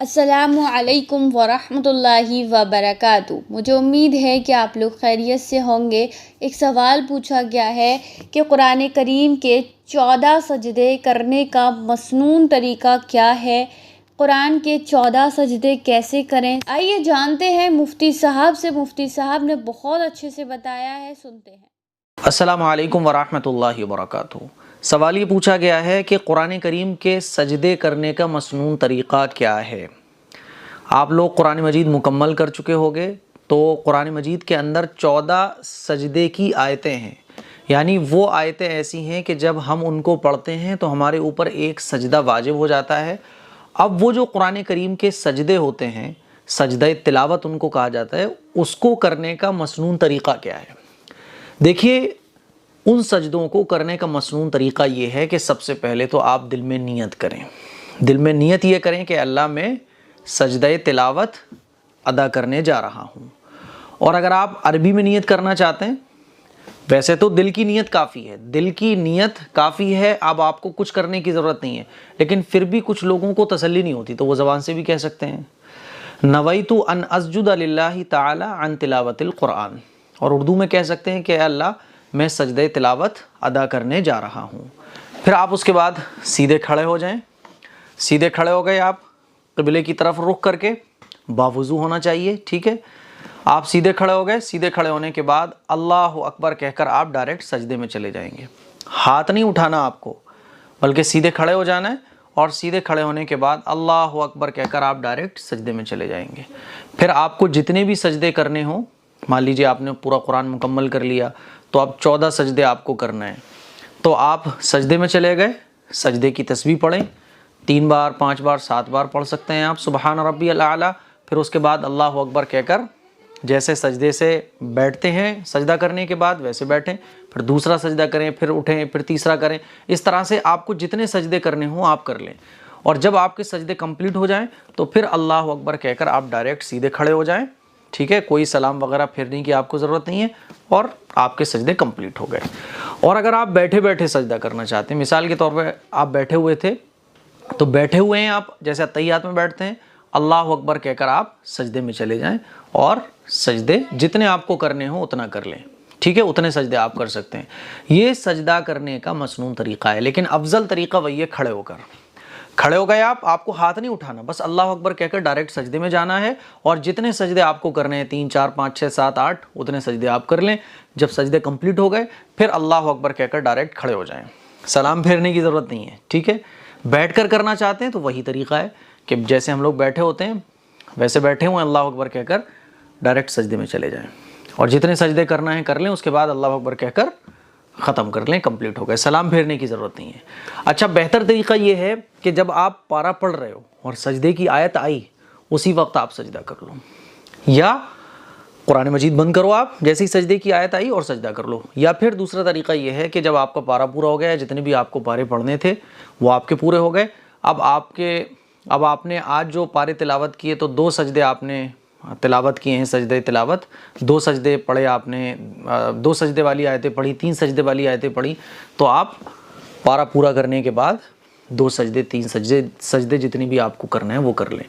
السلام علیکم ورحمۃ اللہ وبرکاتہ۔ مجھے امید ہے کہ آپ لوگ خیریت سے ہوں گے۔ ایک سوال پوچھا گیا ہے کہ قرآن کریم کے 14 سجدے کرنے کا مسنون طریقہ کیا ہے؟ قرآن کے 14 سجدے کیسے کریں؟ آئیے جانتے ہیں مفتی صاحب سے۔ مفتی صاحب نے بہت اچھے سے بتایا ہے، سنتے ہیں۔ السلام علیکم ورحمۃ اللہ وبرکاتہ۔ سوال یہ پوچھا گیا ہے کہ قرآن کریم کے سجدے کرنے کا مسنون طریقہ کیا ہے؟ آپ لوگ قرآن مجید مکمل کر چکے ہوگے تو قرآن مجید کے اندر 14 سجدے کی آیتیں ہیں، یعنی وہ آیتیں ایسی ہیں کہ جب ہم ان کو پڑھتے ہیں تو ہمارے اوپر ایک سجدہ واجب ہو جاتا ہے۔ اب وہ جو قرآن کریم کے سجدے ہوتے ہیں، سجدہ تلاوت ان کو کہا جاتا ہے، اس کو کرنے کا مسنون طریقہ کیا ہے؟ دیکھیے، ان سجدوں کو کرنے کا مسنون طریقہ یہ ہے کہ سب سے پہلے تو آپ دل میں نیت کریں۔ دل میں نیت یہ کریں کہ اللہ میں سجدہ تلاوت ادا کرنے جا رہا ہوں۔ اور اگر آپ عربی میں نیت کرنا چاہتے ہیں، ویسے تو دل کی نیت کافی ہے، دل کی نیت کافی ہے، اب آپ کو کچھ کرنے کی ضرورت نہیں ہے، لیکن پھر بھی کچھ لوگوں کو تسلی نہیں ہوتی تو وہ زبان سے بھی کہہ سکتے ہیں نویت ان اسجد للہ تعالی عن تلاوت القرآن، اور اردو میں کہہ سکتے ہیں کہ اے اللہ میں سجدہ تلاوت ادا کرنے جا رہا ہوں۔ پھر آپ اس کے بعد سیدھے کھڑے ہو جائیں۔ سیدھے کھڑے ہو گئے، آپ قبلے کی طرف رخ کر کے، باوضو ہونا چاہیے، ٹھیک ہے؟ آپ سیدھے کھڑے ہو گئے۔ سیدھے کھڑے ہونے کے بعد اللہ اکبر کہہ کر آپ ڈائریکٹ سجدے میں چلے جائیں گے۔ ہاتھ نہیں اٹھانا آپ کو، بلکہ سیدھے کھڑے ہو جانا ہے، اور سیدھے کھڑے ہونے کے بعد اللہ اکبر کہہ کر آپ ڈائریکٹ سجدے میں چلے جائیں گے۔ پھر آپ کو جتنے بھی سجدے کرنے ہوں، مان لیجیے آپ نے پورا قرآن مکمل کر لیا تو اب 14 سجدے آپ کو کرنا ہے، تو آپ سجدے میں چلے گئے، سجدے کی تسبیح پڑھیں، 3 بار 5 بار 7 بار پڑھ سکتے ہیں آپ، سبحان ربی الاعلیٰ۔ پھر اس کے بعد اللہ اکبر کہہ کر جیسے سجدے سے بیٹھتے ہیں سجدہ کرنے کے بعد ویسے بیٹھیں، پھر دوسرا سجدہ کریں، پھر اٹھیں، پھر تیسرا کریں۔ اس طرح سے آپ کو جتنے سجدے کرنے ہوں آپ کر لیں، اور جب آپ کے سجدے کمپلیٹ ہو جائیں تو پھر اللہ اکبر کہہ کر آپ ڈائریکٹ سیدھے کھڑے ہو جائیں، ٹھیک ہے؟ کوئی سلام وغیرہ پھرنے کی آپ کو ضرورت نہیں ہے، اور آپ کے سجدے کمپلیٹ ہو گئے۔ اور اگر آپ بیٹھے بیٹھے سجدہ کرنا چاہتے ہیں، مثال کے طور پہ آپ بیٹھے ہوئے تھے تو بیٹھے ہوئے ہیں آپ، جیسے اتحیات میں بیٹھتے ہیں، اللہ اکبر کہہ کر آپ سجدے میں چلے جائیں، اور سجدے جتنے آپ کو کرنے ہوں اتنا کر لیں، ٹھیک ہے؟ اتنے سجدے آپ کر سکتے ہیں۔ یہ سجدہ کرنے کا مسنون طریقہ ہے، لیکن افضل طریقہ وہی ہے کھڑے ہو کر۔ کھڑے ہو گئے آپ کو ہاتھ نہیں اٹھانا، بس اللہ اکبر کہہ کر ڈائریکٹ سجدے میں جانا ہے، اور جتنے سجدے آپ کو کرنے ہیں 3 4 5 6 7 8 اتنے سجدے آپ کر لیں۔ جب سجدے کمپلیٹ ہو گئے پھر اللہ اکبر کہہ کر ڈائریکٹ کھڑے ہو جائیں، سلام پھیرنے کی ضرورت نہیں ہے، ٹھیک ہے؟ بیٹھ کر کرنا چاہتے ہیں تو وہی طریقہ ہے کہ جیسے ہم لوگ بیٹھے ہوتے ہیں ویسے بیٹھے ہوئے اللہ اکبر کہہ کر ڈائریکٹ سجدے میں چلے جائیں، اور جتنے سجدے کرنا ہے کر لیں، اس کے بعد اللہ اکبر کہہ کر ختم کر لیں، کمپلیٹ ہو گئے، سلام پھیرنے کی ضرورت نہیں ہے۔ اچھا، بہتر طریقہ یہ ہے کہ جب آپ پارہ پڑھ رہے ہو اور سجدے کی آیت آئی اسی وقت آپ سجدہ کر لو، یا قرآن مجید بند کرو، آپ جیسے ہی سجدے کی آیت آئی اور سجدہ کر لو، یا پھر دوسرا طریقہ یہ ہے کہ جب آپ کا پارہ پورا ہو گیا، جتنے بھی آپ کو پارے پڑھنے تھے وہ آپ کے پورے ہو گئے، اب آپ نے آج جو پارے تلاوت کیے تو 2 سجدے آپ نے تلاوت کیے ہیں، سجدے تلاوت 2 سجدے پڑھے آپ نے، 2 سجدے والی آیتیں پڑھی، 3 سجدے والی آیتیں پڑھی، تو آپ پارہ پورا کرنے کے بعد 2 سجدے 3 سجدے جتنی بھی آپ کو کرنا ہے وہ کر لیں،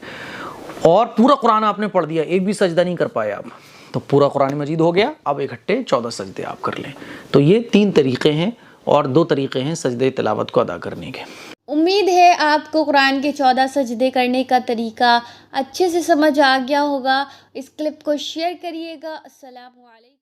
اور پورا قرآن آپ نے پڑھ دیا، ایک بھی سجدہ نہیں کر پائے آپ، تو پورا قرآن مجید ہو گیا، اب اکٹھے 14 سجدے آپ کر لیں۔ تو یہ 3 طریقے ہیں، اور 2 طریقے ہیں سجدے تلاوت کو ادا کرنے کے۔ امید ہے آپ کو قرآن کے 14 سجدے کرنے کا طریقہ اچھے سے سمجھ آ گیا ہوگا۔ اس کلپ کو شیئر کریے گا۔ السلام علیکم۔